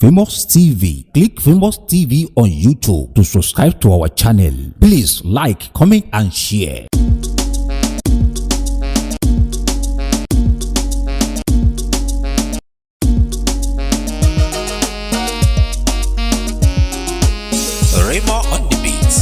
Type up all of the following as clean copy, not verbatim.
Famous TV. Click Famous TV on YouTube to subscribe to our channel. Please like, comment and share. Rema on the beat.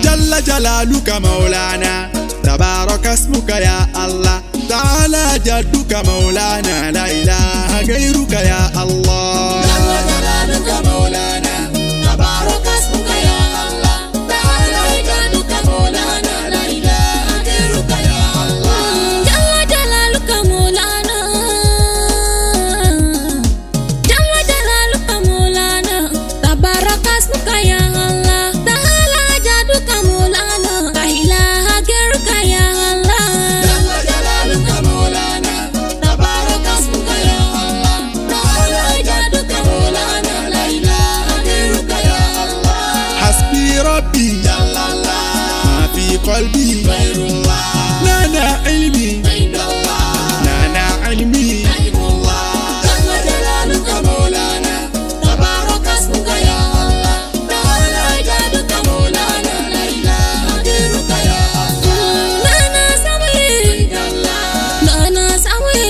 Jalla jalaluka maulana, tabarak asmuka ya Allah. تعالى جدك مولانا لا إله غيرك يا الله. جل جلالك مولانا تبارك اسمك يا الله. تعالى جدك مولانا لا إله غيرك يا الله. جل جلالك مولانا جل جلالك مولانا تبارك اسمك يا الله. تعالى جدك مولانا لا إله غيرك يا الله. ربي جل الله ما في قلبي غير الله. لنا علمي عند الله لنا علمي علم الله. جل جلالك مولانا تبارك اسمك يا الله. تعالى جدك مولانا لا إله غيرك يا الله. لنا سوي عند الله لنا سوي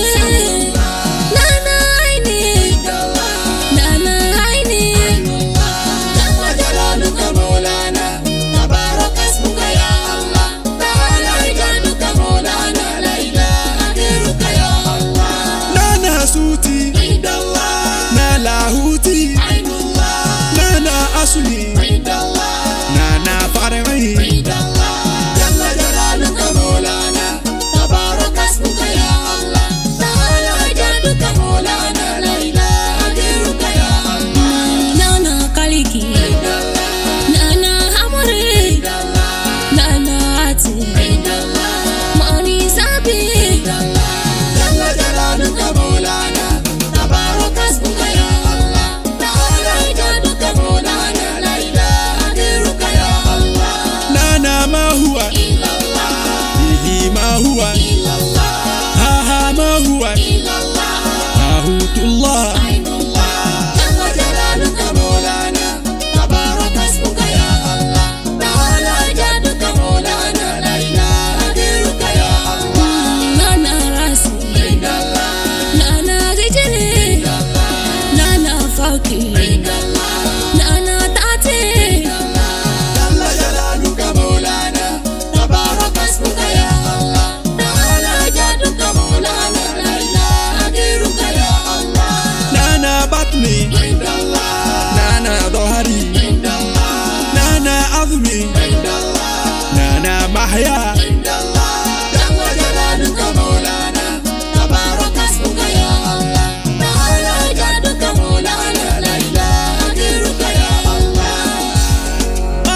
لنا عيني عند الله لنا عيني عند الله. جل جلالك مولانا تبارك اسمك يا الله. تعالى جدك مولانا لا إله غيرك يا الله. لنا صوتي عند الله لنا هوتي عين الله. لنا أصلي عند الله لنا فرعي عند الله. جل جلالك مولانا تبارك اسمك يا الله. تعالى جدك مولانا لا إله غيرك يا الله. لنا قلقي عند الله لنا أمري عند الله لنا عتي عند الله ماني سابي عند الله. جل جلالك مولانا تبارك اسمك يا الله. تعالى جدك مولانا لا إله غيرك يا الله. لنا ما هو إلا الله به ما هو إلا الله ها ما هو إلا الله هاهوت الله. عين الله. جل جلالك مولانا تبارك اسمك يا الله. تعالى جدك مولانا لا إله غيرك يا الله. لنا راسي عند الله لنا رجلي عند الله لنا فوقي عند الله لنا تحتي عند الله. جل جلالك مولانا تبارك اسمك يا الله. تعالى جدك مولانا لا إله غيرك يا الله. لنا بطني عند الله لنا ظهري عند الله لنا عظمي عند الله لنا محيا. عند الله. جل جلالك مولانا تبارك اسمك يا الله. تعالى جدك مولانا لا إله غيرك يا الله.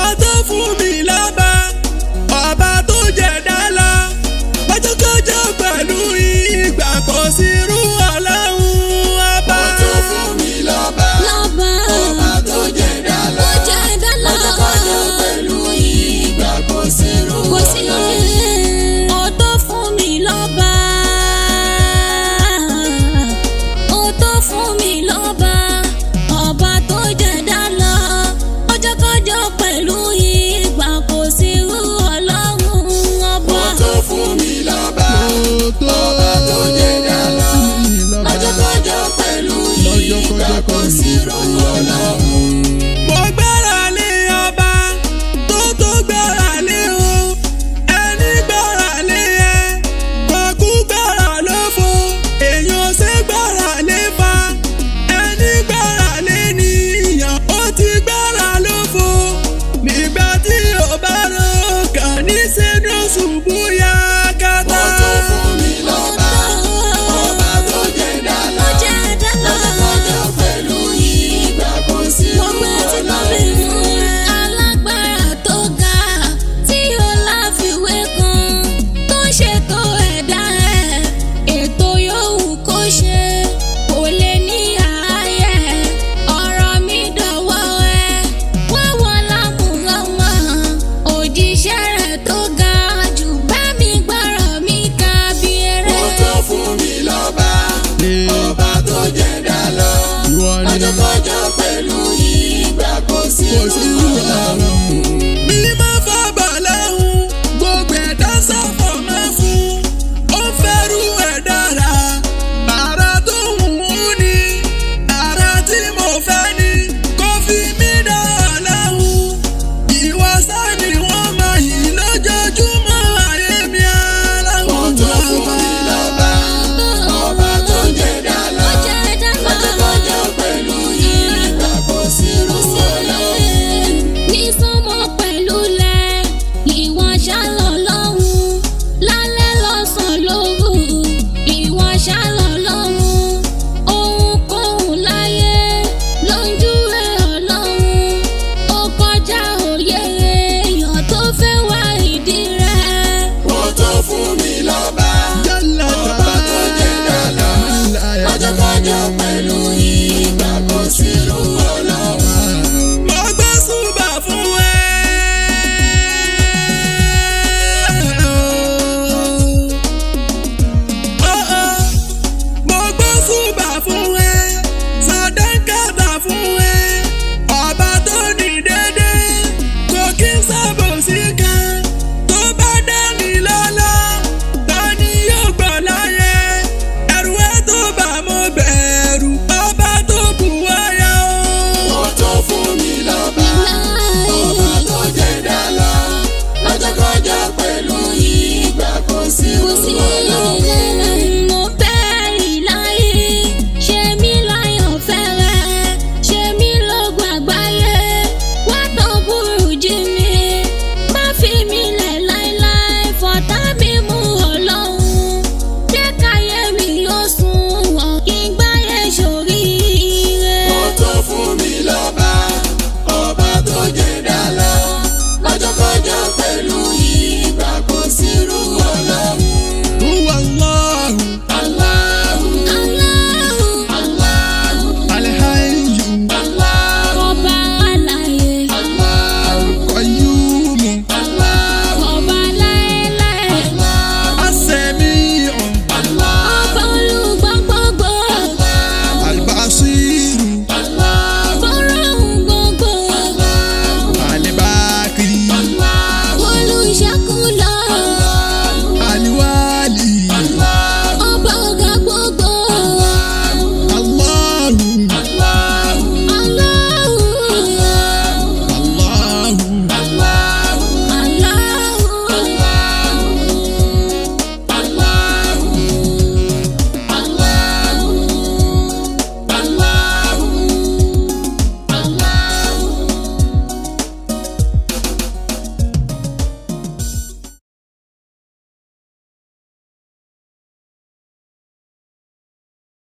Ọ̀tọ̀ fún mi lọ́ba, ọba tó jẹ dálá, bájọ́kọ́jọ́ pẹ̀lú ìgbà kò sí irú ọlọ́run ọba. Ọ̀tọ̀ fún mi lọ́ba ọba tó jẹ dálá. Ọjọ́kọ́jọ́ pẹ̀lú ìgbà kò sí irú ọlọ́run. Ọ̀tọ̀ fún mi lọ́ba ọ̀tọ̀ fún mi lọ́ba ọba tó jẹ dálá. Ọjọ́kọ́jọ́ pẹ̀lú ìgbà kò sí irú ọlọ́run ọba. Ọ̀tọ̀ fún mi lọ́ba ọba tó jẹ dálá. Ọjọ́kọ́jọ́ pẹ̀lú ìgbà kò sí irú ọlọ́run. Mo gbára lé ọba tó tó gbára lé o, ẹni gbára lé ẹ, kò kú gbára lófo, èèyàn ṣe gbára lé fa, ẹni gbára lé nìyàn ó ti gbára lófo, nígbà tí ó bá rò kàn ní sínú ṣubú ya kátá. Ọ̀tọ̀ fún mi lọ́ba ọba tó jẹ dálá. Ọjọ́kọ́jọ́ pẹ̀lú ìgbà جاب